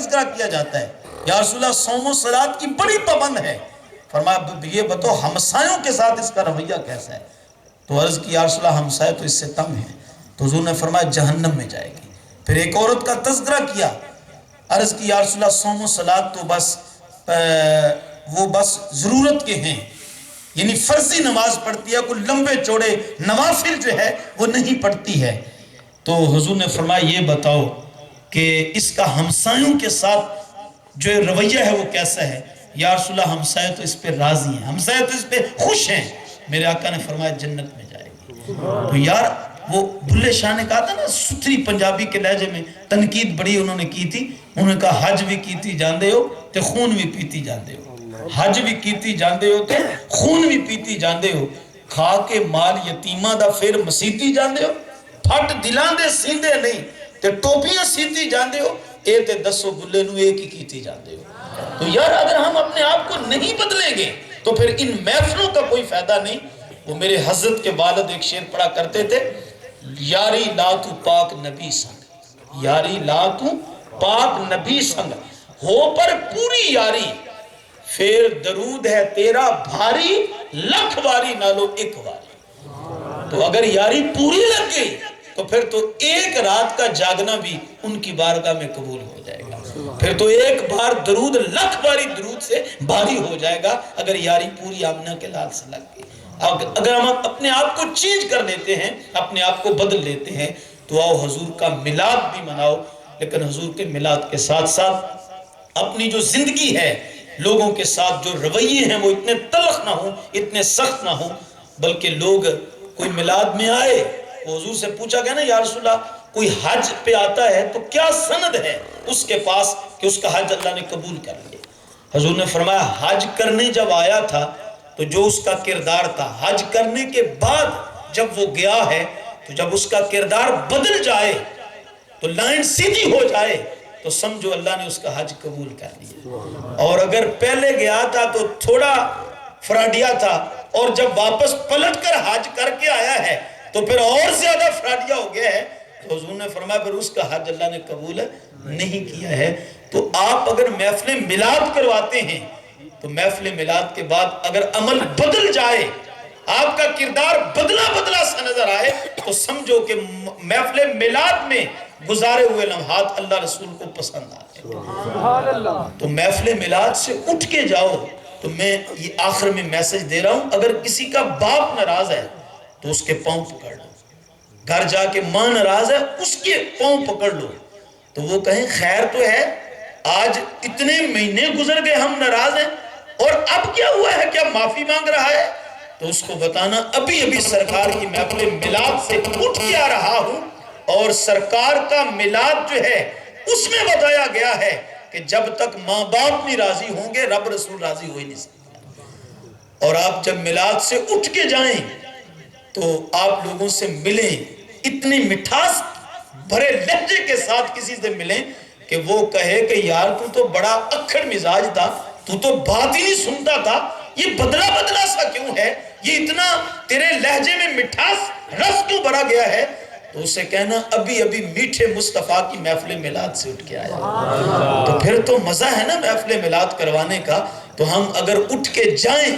تذکرہ کیا جاتا ہے، یا رسول اللہ صوم و صلات کی بڑی پابند ہے، فرمایا یہ بتاؤ ہمسایوں کے ساتھ اس کا رویہ کیسا ہے؟ تو عرض کی یا رسول اللہ ہمسائے تو اس سے تنگ ہیں، تو حضور نے فرمایا جہنم میں جائے گی۔ پھر ایک عورت کا تذکرہ کیا، عرض کی یا رسول اللہ صوم و صلات تو بس وہ بس ضرورت کے ہیں، یعنی فرضی نماز پڑھتی ہے، کوئی لمبے چوڑے نوافل جو ہے وہ نہیں پڑھتی ہے۔ تو حضور نے فرمایا یہ بتاؤ کہ اس کا ہمسایوں کے ساتھ جو رویہ ہے وہ کیسا ہے؟ یا رسول اللہ ہمسائے تو اس پہ راضی ہیں، ہمسائے تو اس پہ خوش ہیں۔ میرے آقا نے فرمایا جنت میں جائے گی۔ تو یار وہ بلے شاہ نے کہا تھا نا ستھری پنجابی کے لہجے میں تنقید بڑی انہوں نے کی تھی، انہوں نے کہا حج بھی کیتی جاندے ہو تے خون بھی پیتی جاندے ہو، حج بھی کیتی جاندے ہو تے خون بھی پیتی جاندے ہو، کھا کے مال یتیمہ دا پھر مسیتی جاندے ہو، پھٹ دلاں دے سیندے نہیں تے ٹوپیاں سیتی جاندے ہو، اے تے دسو بلے نو ایک ہی کیتی جاندے ہو۔ تو یار اگر ہم اپنے آپ کو نہیں بدلیں گے تو پھر ان محفلوں کا کوئی فائدہ نہیں۔ وہ میرے حضرت کے والد ایک شعر پڑھا کرتے تھے، یاری لا تو پاک نبی سنگ، یاری لا تو پاک نبی سنگ، ہو پر پوری یاری، پھر درود ہے تیرا بھاری، لکھ واری نالو ایک واری۔ تو اگر یاری پوری لگ گئی تو پھر تو ایک رات کا جاگنا بھی ان کی بارگاہ میں قبول ہو جائے گا، پھر تو ایک بار درود لکھ باری درود سے بھاری ہو جائے گا اگر یاری پوری آمنہ کے لال سے لگ گئی۔ اگر ہم اپنے آپ کو چینج کر لیتے ہیں، اپنے آپ کو بدل لیتے ہیں، تو آؤ حضور کا میلاد بھی مناؤ، لیکن حضور کے میلاد کے ساتھ ساتھ اپنی جو زندگی ہے، لوگوں کے ساتھ جو رویے ہیں وہ اتنے تلخ نہ ہوں، اتنے سخت نہ ہوں، بلکہ لوگ کوئی میلاد میں آئے، وہ حضور سے پوچھا گیا نا یا رسول اللہ کوئی حج پہ آتا ہے تو کیا سند ہے اس کے پاس کہ اس کا حج اللہ نے قبول کر لیا؟ حضور نے فرمایا حج کرنے جب آیا تھا تو جو اس کا کردار تھا، حج کرنے کے بعد جب وہ گیا ہے تو جب اس کا کردار بدل جائے تو لائن سیدھی ہو جائے تو سمجھو اللہ نے اس کا حج قبول کر لیا۔ اور اگر پہلے گیا تھا تو تھوڑا فراڈیا تھا اور جب واپس پلٹ کر حج کر کے آیا ہے تو پھر اور زیادہ فراڈیا ہو گیا ہے، تو حضور نے فرمایا پھر اس کا حج اللہ نے قبول نہیں کیا ہے۔ تو آپ اگر محفل میلاد کرواتے ہیں تو محفل میلاد کے بعد اگر عمل بدل جائے، آپ کا کردار بدلا بدلا سا نظر آئے، تو سمجھو کہ محفل میلاد میں گزارے ہوئے لمحات اللہ رسول کو پسند آتے ہیں۔ تو محفل میلاد سے اٹھ کے جاؤ۔ تو میں یہ آخر میں میسج دے رہا ہوں، اگر کسی کا باپ ناراض ہے تو اس کے پاؤں پکڑ لو، گھر جا کے ماں ناراض ہے اس کے پاؤں پکڑ لو، تو وہ کہیں خیر تو ہے، آج اتنے مہینے گزر گئے ہم ناراض ہیں اور اب کیا ہوا ہے، کیا معافی مانگ رہا ہے؟ تو اس کو بتانا ابھی ابھی سرکار کی محفل میلاد سے اٹھ کے آ رہا ہوں، اور سرکار کا میلاد جو ہے اس میں بتایا گیا ہے کہ جب تک ماں باپ نہیں راضی ہوں گے رب رسول راضی ہو ہی نہیں سکتا۔ اور آپ جب میلاد سے اٹھ کے جائیں تو آپ لوگوں سے ملیں، اتنی مٹھاس بھرے لہجے کے ساتھ کسی سے ملیں کہ وہ کہے کہ یار تو بڑا اکھڑ مزاج تھا، تو بات ہی نہیں سنتا تھا، یہ بدلا بدلا سا کیوں ہے، یہ اتنا تیرے لہجے میں مٹھاس رس کیوں بڑھا گیا ہے؟ تو اسے کہنا ابھی ابھی میٹھے مصطفیٰ کی محفل میلاد سے اٹھ کے آیا۔ تو پھر تو مزہ ہے نا محفل میلاد کروانے کا۔ تو ہم اگر اٹھ کے جائیں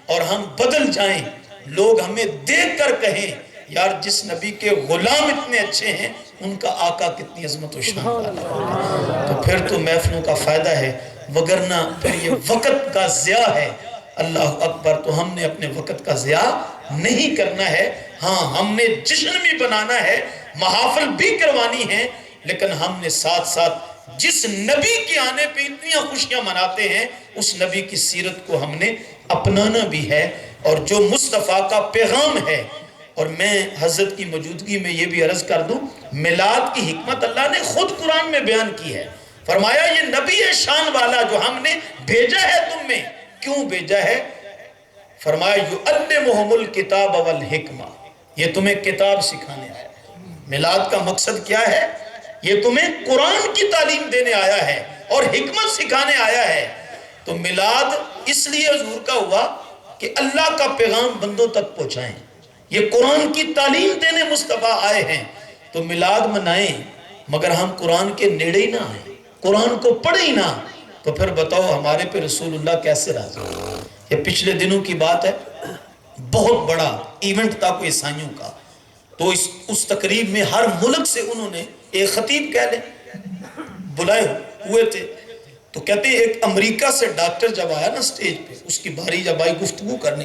اور ہم بدل جائیں، لوگ ہمیں دیکھ کر کہیں یار جس نبی کے غلام اتنے اچھے ہیں ان کا آقا کتنی عظمت و شان والا ہے، تو پھر تو محفلوں کا فائدہ ہے، وگرنہ پھر یہ وقت کا ضیاع ہے۔ اللہ اکبر۔ تو ہم نے اپنے وقت کا ضیاع نہیں کرنا ہے، ہاں ہم نے جشن بھی بنانا ہے، محافل بھی کروانی ہے، لیکن ہم نے ساتھ ساتھ جس نبی کے آنے پہ اتنی خوشیاں مناتے ہیں اس نبی کی سیرت کو ہم نے اپنانا بھی ہے، اور جو مصطفیٰ کا پیغام ہے۔ اور میں حضرت کی موجودگی میں یہ بھی عرض کر دوں، میلاد کی حکمت اللہ نے خود قرآن میں بیان کی ہے، فرمایا یہ نبی شان والا جو ہم نے بھیجا ہے تم میں، کیوں بھیجا ہے؟ فرمایا یعلمہم الکتاب والحکمہ، یہ تمہیں کتاب سکھانے آیا ہے۔ میلاد کا مقصد کیا ہے؟ یہ تمہیں قرآن کی تعلیم دینے آیا ہے اور حکمت سکھانے آیا ہے۔ تو میلاد اس لیے حضور کا ہوا کہ اللہ کا پیغام بندوں تک پہنچائیں، یہ قرآن کی تعلیم دینے مصطفیٰ آئے ہیں، تو میلاد منائیں، مگر ہم قرآن کے نیڑے ہی نہ آئیں، قرآن کو پڑھے ہی نہ تو پھر بتاؤ ہمارے پہ رسول اللہ کیسے راضی ہو؟ یہ پچھلے دنوں کی بات ہے، بہت بڑا ایونٹ تھا کوئی عیسائیوں کا، تو اس تقریب میں ہر ملک سے انہوں نے ایک خطیب کہہ لیں بلائے ہوئے تھے، تو کہتے ہیں ایک امریکہ سے ڈاکٹر جب آیا نا سٹیج پہ، اس کی باری جب آئی گفتگو کرنے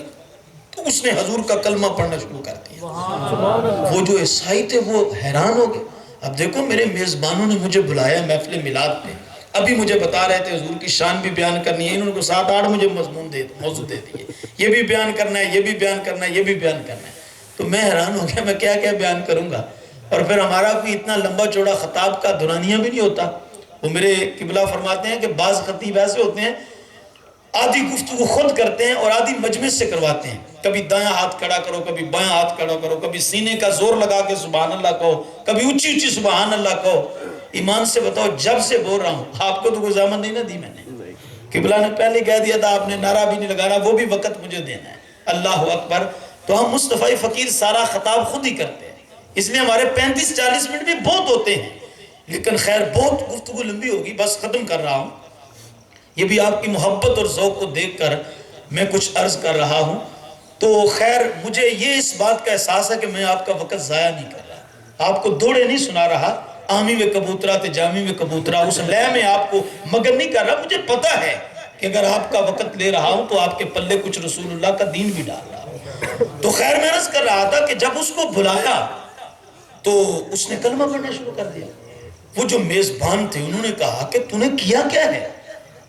تو اس نے حضور کا کلمہ پڑھنا شروع کر دیا۔ وہ جو عیسائی تھے وہ حیران ہو گئے۔ اب دیکھو میرے میزبانوں نے مجھے بلایا محفل میلاد پہ، ابھی مجھے بتا رہے تھے حضور کی شان بھی بیان کرنی ہے، انہوں نے 7-8 مجھے موضوع دے دیے، یہ بھی بیان کرنا ہے، یہ بھی بیان کرنا ہے، یہ بھی بیان کرنا ہے۔ تو میں حیران ہو گیا میں کیا کیا بیان کروں گا، اور پھر ہمارا کوئی اتنا لمبا چوڑا خطاب کا دورانیہ بھی نہیں ہوتا۔ وہ میرے قبلہ فرماتے ہیں کہ بعض خطیب ایسے ہوتے ہیں آدھی گفتگو خود کرتے ہیں اور آدھی مجمع سے کرواتے ہیں، کبھی دایاں ہاتھ کھڑا کرو، کبھی بایاں ہاتھ کھڑا کرو، کبھی سینے کا زور لگا کے سبحان اللہ کہو، کبھی اونچی اونچی سبحان اللہ کہو۔ ایمان سے بتاؤ جب سے بول رہا ہوں آپ کو تو کوئی زحمت نہیں نہ دی میں نے، قبلہ نے پہلے کہہ دیا تھا آپ نے نعرہ بھی نہیں لگانا، وہ بھی وقت مجھے دینا ہے، اللہ اکبر۔ تو ہم مصطفی فقیر سارا خطاب خود ہی کرتے ہیں، اس لیے ہمارے 35-40 منٹ بھی بہت ہوتے ہیں، لیکن خیر بہت گفتگو لمبی ہوگی، بس ختم کر رہا ہوں۔ یہ بھی آپ کی محبت اور ذوق کو دیکھ کر میں کچھ عرض کر رہا ہوں، تو خیر مجھے یہ اس بات کا احساس ہے کہ میں آپ کا وقت ضائع نہیں کر رہا، آپ کو دوڑے نہیں سنا رہا، آمی و کبوترا تے جامی و کبوترا اس لے میں آپ کو مگن نہیں کر رہا۔ مجھے پتا ہے کہ اگر آپ کا وقت لے رہا ہوں تو آپ کے پلے کچھ رسول اللہ کا دین بھی ڈال رہا ہوں۔ تو خیر میں عرض کر رہا تھا کہ جب اس کو بلایا تو اس نے کلمہ پڑھنا شروع کر دیا۔ وہ جو میزبان تھے انہوں نے کہا کہ تو نے کیا کیا ہے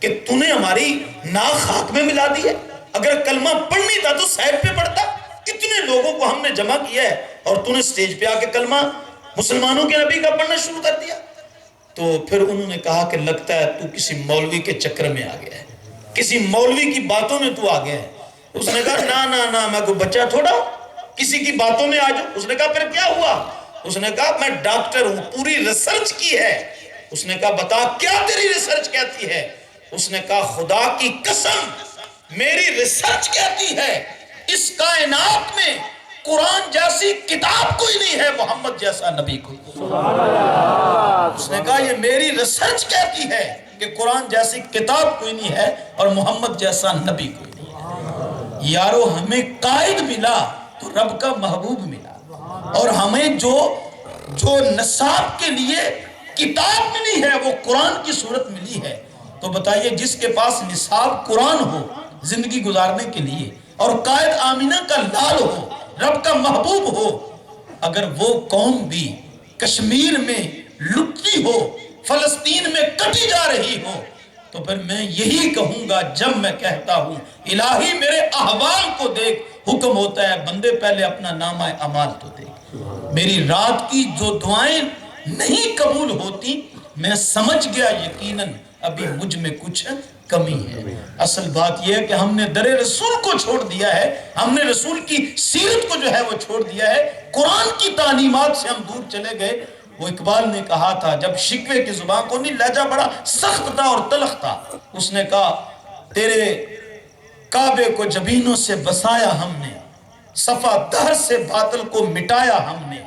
کہ تو نے ہماری ناک خاک میں ملا دی ہے، اگر کلمہ پڑھنی تھا تو سائڈ پہ پڑھتا، کتنے لوگوں کو ہم نے جمع کیا ہے اور تو نے سٹیج پہ آ کے کلمہ مسلمانوں کے نبی کا پڑھنا شروع کر دیا۔ تو پھر انہوں نے کہا کہ لگتا ہے تو کسی مولوی کے چکر میں آ گیا ہے، کسی مولوی کی باتوں میں تو آ گیا ہے۔ اس نے کہا نا نا نا میں کوئی بچہ تھوڑا ہوں کسی کی باتوں میں آ جاؤں۔ اس نے کہا پھر کیا ہوا؟ اس نے کہا میں ڈاکٹر ہوں، پوری ریسرچ کی ہے۔ اس نے کہا بتا کیا تیری ریسرچ کہتی ہے؟ اس نے کہا خدا کی قسم میری ریسرچ کہتی ہے اس کائنات میں قرآن جیسی کتاب کوئی نہیں ہے، محمد جیسا نبی کوئی نہیں۔ اس نے کہا یہ میری ریسرچ کہتی ہے کہ قرآن جیسی کتاب کوئی نہیں ہے اور محمد جیسا نبی کوئی نہیں ہے۔ یارو ہمیں قائد ملا تو رب کا محبوب ملا، اور ہمیں جو نصاب کے لیے کتاب ملی ہے وہ قرآن کی صورت ملی ہے۔ تو بتائیے جس کے پاس نصاب قرآن ہو زندگی گزارنے کے لیے اور قائد آمینہ کا لال ہو، رب کا محبوب ہو، اگر وہ قوم بھی کشمیر میں لٹتی ہو، فلسطین میں کٹی جا رہی ہو، تو پھر میں یہی کہوں گا جب میں کہتا ہوں الہی میرے احوال کو دیکھ، حکم ہوتا ہے بندے پہلے اپنا نامہ اعمال تو دیکھ۔ میری رات کی جو دعائیں نہیں قبول ہوتی میں سمجھ گیا یقیناً ابھی مجھ میں کچھ کمی ہے۔ اصل بات یہ ہے کہ ہم نے در رسول کو چھوڑ دیا ہے، ہم نے رسول کی سیرت کو جو ہے وہ چھوڑ دیا ہے، قرآن کی تعلیمات سے ہم دور چلے گئے۔ وہ اقبال نے کہا تھا جب شکوے کی زبان کو نہیں، لہجہ بڑا سخت تھا اور تلخ تھا، اس نے کہا تیرے کعبے کو جبینوں سے بسایا ہم نے، صفا دہر سے باطل کو مٹایا ہم نے،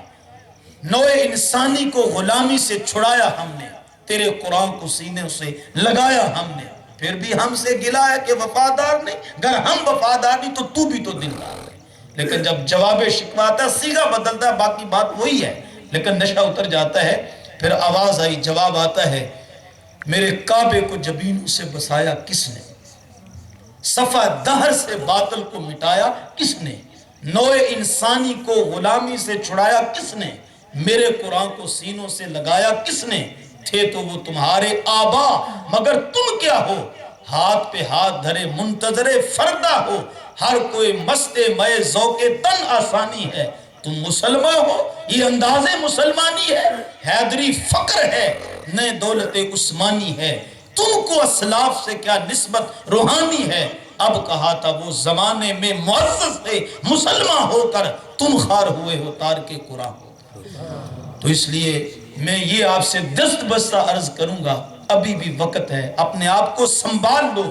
نوع انسانی کو غلامی سے چھڑایا ہم نے، تیرے قرآن کو سینے سے لگایا ہم نے، پھر بھی ہم سے گلا ہے کہ وفادار نہیں، اگر ہم وفادار نہیں تو بھی تو دلدار نہیں۔ لیکن جب جواب شکوہ آتا ہے صیغہ بدلتا ہے، باقی بات وہی ہے، لیکن نشہ اتر جاتا ہے، پھر آواز آئی، جواب آتا ہے میرے کعبے کو جبینوں سے بسایا کس نے، صفا دہر سے باطل کو مٹایا کس نے، نوع انسانی کو غلامی سے چھڑایا کس نے، میرے قرآن کو سینوں سے لگایا کس نے، تھے تو وہ تمہارے آبا مگر تم کیا ہو، ہاتھ پہ ہاتھ دھرے منتظر فردہ ہو، ہر کوئی مست مئے ذوق تن آسانی ہے، تم مسلمان ہو یہ انداز مسلمانی ہے، حیدری فقر ہے نئے دولت عثمانی ہے، تم کو اسلاف سے کیا نسبت روحانی ہے، اب کہا تھا وہ زمانے میں معزز تھے مسلمان ہو کر تم خار ہوئے ہو تارک قرآن ہو۔ تو اس لیے میں یہ آپ سے دست بستہ عرض کروں گا ابھی بھی وقت ہے، اپنے آپ کو سنبھال لو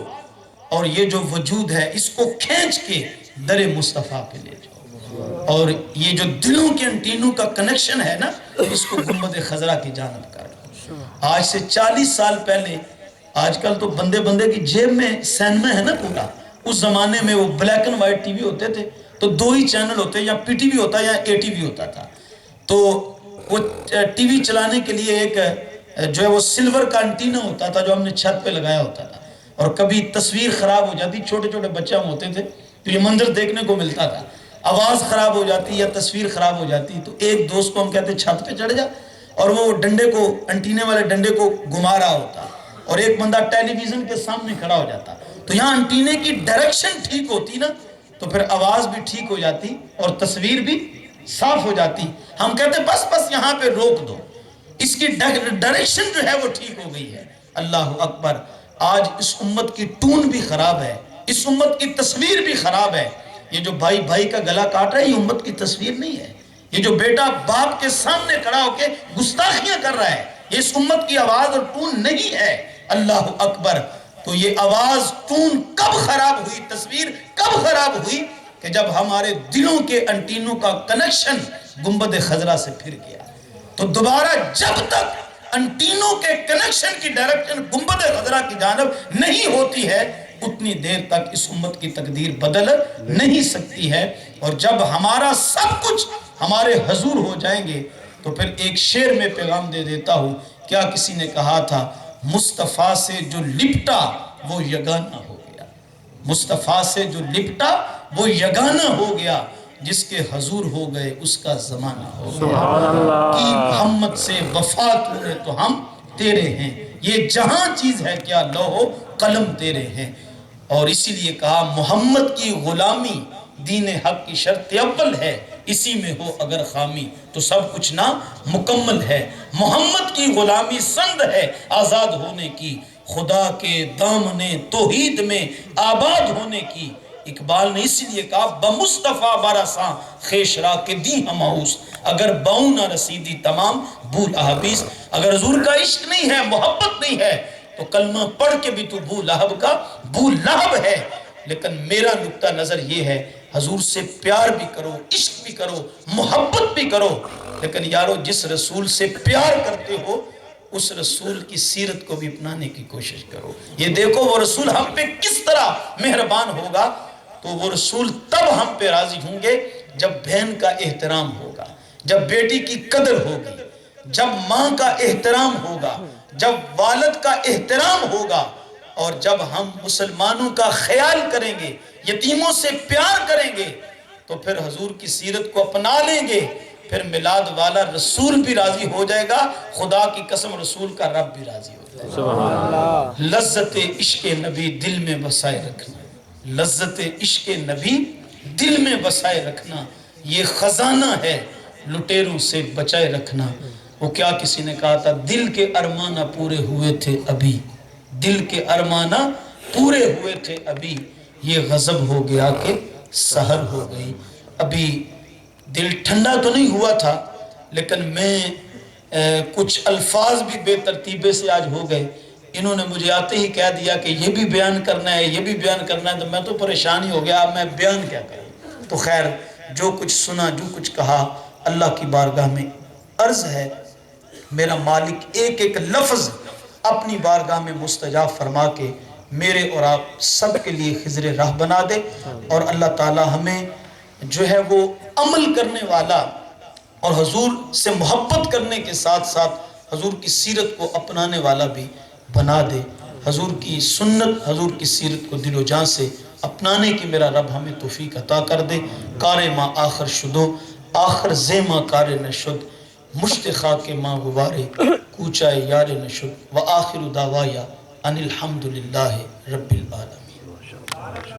اور یہ جو وجود ہے اس کو کھینچ کے در مصطفیٰ پہ لے جاؤ، اور یہ جو دلوں کے انٹینوں کا کنیکشن ہے نا اس کو گنبد خضرا کی جانب کر آج سے 40 سال پہلے، آج کل تو بندے بندے کی جیب میں سینما ہے نا پورا، اس زمانے میں وہ black and white T V ہوتے تھے تو 2 ہی چینل ہوتے، یا پی ٹی وی ہوتا یا اے ٹی وی ہوتا تھا. تو وہ ٹی وی چلانے کے لیے ایک جو ہے وہ سلور کا انٹینا ہوتا تھا جو ہم نے چھت پہ لگایا ہوتا تھا، اور کبھی تصویر خراب ہو جاتی، چھوٹے چھوٹے بچے ہم ہوتے تھے تو یہ منظر دیکھنے کو ملتا تھا، آواز خراب ہو جاتی یا تصویر خراب ہو جاتی تو ایک دوست کو ہم کہتے چھت پہ چڑھ جا، اور وہ ڈنڈے کو، انٹینے والے ڈنڈے کو گھما رہا ہوتا، اور ایک بندہ ٹیلی ویژن کے سامنے کھڑا ہو جاتا. تو یہاں انٹینے کی ڈائریکشن ٹھیک ہوتی نا تو پھر آواز بھی ٹھیک ہو جاتی اور تصویر بھی صاف ہو جاتی. ہم کہتے بس یہاں پہ روک دو، اس کی ڈائریکشن جو ہے وہ ٹھیک ہو گئی ہے. اللہ اکبر. آج اس امت کی ٹون بھی خراب ہے، اس امت کی تصویر بھی خراب ہے. یہ جو بھائی بھائی کا گلا کاٹ رہا ہے یہ امت کی تصویر نہیں ہے. یہ جو بیٹا باپ کے سامنے کھڑا ہو کے گستاخیاں کر رہا ہے یہ اس امت کی آواز اور ٹون نہیں ہے. اللہ اکبر. تو یہ آواز ٹون کب خراب ہوئی، تصویر کب خراب ہوئی؟ کہ جب ہمارے دلوں کے انٹینوں کا کنیکشن گنبد خضرا سے پھر گیا. تو دوبارہ جب تک انٹینوں کے کنیکشن کی ڈائریکشن گنبد خضرا کی جانب نہیں ہوتی ہے اتنی دیر تک اس امت کی تقدیر بدل نہیں سکتی ہے. اور جب ہمارا سب کچھ ہمارے حضور ہو جائیں گے تو پھر ایک شعر میں پیغام دے دیتا ہوں. کیا کسی نے کہا تھا مصطفیٰ سے جو لپٹا وہ یگانہ ہو گیا، مصطفیٰ سے جو لپٹا وہ یگانہ ہو گیا، جس کے حضور ہو گئے اس کا زمانہ ہو گیا. کی محمد سے وفا تو نے تو ہم تیرے ہیں، یہ جہاں چیز ہے کیا لوح و قلم تیرے ہیں. اور اسی لیے کہا محمد کی غلامی دین حق کی شرط اول ہے، اسی میں ہو اگر خامی تو سب کچھ نہ مکمل ہے. محمد کی غلامی سند ہے آزاد ہونے کی، خدا کے دامن توحید میں آباد ہونے کی. اقبال نے اسی لیے کہا بمصطفیٰ برساں خیش را کے دی ہماؤس، اگر باؤں نہ رسیدی تمام بھول احابیس. اگر حضور کا عشق نہیں ہے، محبت نہیں ہے تو کلمہ پڑھ کے بھی تو بو لہب کا بو لہب ہے. لیکن میرا نقطہ نظر یہ ہے حضور سے پیار بھی کرو، عشق بھی کرو، محبت بھی کرو، لیکن یارو جس رسول سے پیار کرتے ہو اس رسول کی سیرت کو بھی اپنانے کی کوشش کرو. یہ دیکھو وہ رسول ہم پہ کس طرح مہربان ہوگا. تو وہ رسول تب ہم پہ راضی ہوں گے جب بہن کا احترام ہوگا، جب بیٹی کی قدر ہوگی، جب ماں کا احترام ہوگا، جب والد کا احترام ہوگا، اور جب ہم مسلمانوں کا خیال کریں گے، یتیموں سے پیار کریں گے تو پھر حضور کی سیرت کو اپنا لیں گے. پھر میلاد والا رسول بھی راضی ہو جائے گا، خدا کی قسم رسول کا رب بھی راضی ہو جائے گا. سبحان اللہ. لذت عشق نبی دل میں بسائے رکھنا، لذت عشق نبی دل میں بسائے رکھنا، یہ خزانہ ہے لٹیروں سے بچائے رکھنا. وہ کیا کسی نے کہا تھا دل کے ارمانہ پورے ہوئے تھے ابھی، دل کے ارمانہ پورے ہوئے تھے ابھی، یہ غضب ہو گیا کہ سحر ہو گئی. ابھی دل ٹھنڈا تو نہیں ہوا تھا لیکن میں کچھ الفاظ بھی بے ترتیبے سے آج ہو گئے. انہوں نے مجھے آتے ہی کہہ دیا کہ یہ بھی بیان کرنا ہے، یہ بھی بیان کرنا ہے، تو میں تو پریشان ہی ہو گیا اب میں بیان کیا کروں. تو خیر جو کچھ سنا، جو کچھ کہا، اللہ کی بارگاہ میں عرض ہے میرا مالک ایک ایک لفظ اپنی بارگاہ میں مستجاب فرما کے میرے اور آپ سب کے لیے خضر راہ بنا دے، اور اللہ تعالی ہمیں جو ہے وہ عمل کرنے والا اور حضور سے محبت کرنے کے ساتھ ساتھ حضور کی سیرت کو اپنانے والا بھی بنا دے. حضور کی سنت، حضور کی سیرت کو دل و جان سے اپنانے کی میرا رب ہمیں توفیق عطا کر دے. کار ما آخر شدو آخر زیمہ کار نشد، مشت خاک ما غبارے کوچائے یار نشد، و آخر دعوایا ان الحمدللہ رب العالمین.